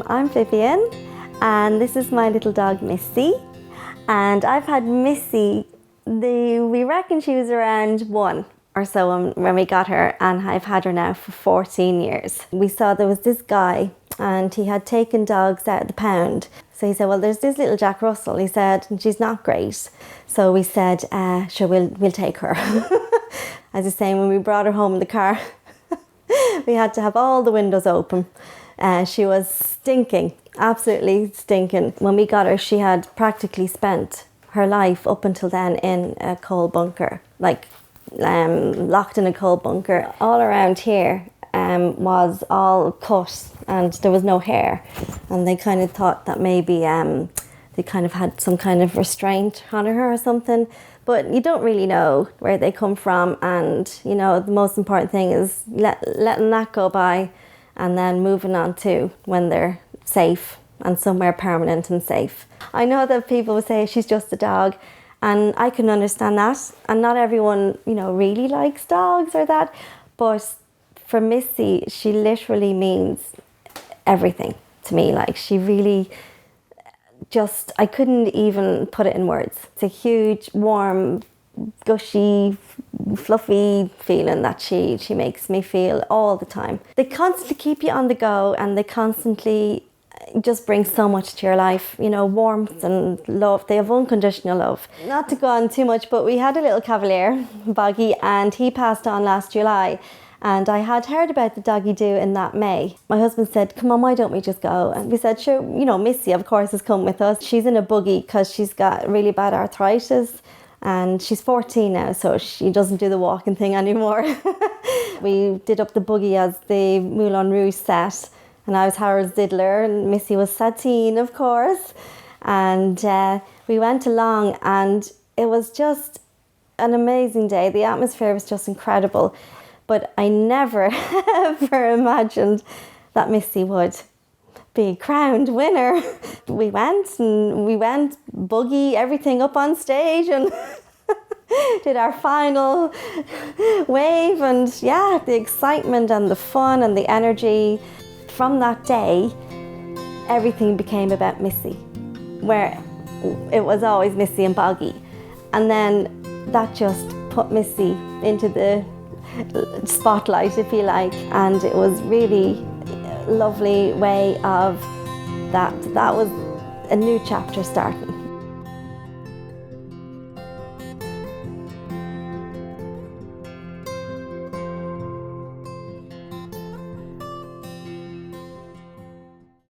I'm Vivien, and this is my little dog Missi. And I've had Missi, we reckon she was around 1 or so when we got her, and I've had her now for 14 years. We saw there was this guy and he had taken dogs out of the pound. So he said, well, there's this little Jack Russell. He said, and she's not great. So we said, sure, we'll take her. As I was saying, when we brought her home in the car, we had to have all the windows open. She was stinking, absolutely stinking. When we got her, she had practically spent her life up until then in a coal bunker, like locked in a coal bunker. All around here was all cut and there was no hair. And they kind of thought that maybe they kind of had some kind of restraint on her or something. But you don't really know where they come from. And, you know, the most important thing is letting that go by and then moving on to when they're safe and somewhere permanent and safe. I know that people will say she's just a dog, and I can understand that. And not everyone, you know, really likes dogs or that. But for Missi, she literally means everything to me. Like, she really just, I couldn't even put it in words. It's a huge, warm, gushy, fluffy feeling that she makes me feel all the time. They constantly keep you on the go, and they constantly just bring so much to your life, you know, warmth and love. They have unconditional love. Not to go on too much, but we had a little Cavalier, Boggy, and he passed on last July. And I had heard about the doggy do in that May. My husband said, come on, why don't we just go? And we said, sure, you know, Missi, of course, has come with us. She's in a buggy because she's got really bad arthritis. And she's 14 now, so she doesn't do the walking thing anymore. We did up the buggy as the Moulin Rouge set, and I was Harold Zidler, and Missi was Satine, of course. And we went along, and it was just an amazing day. The atmosphere was just incredible. But I never, ever imagined that Missi would be crowned winner. We went buggy, everything up on stage, and did our final wave. And yeah, the excitement and the fun and the energy. From that day, everything became about Missi, where it was always Missi and Boggy. And then that just put Missi into the spotlight, if you like. And it was really a lovely way of that was a new chapter starting.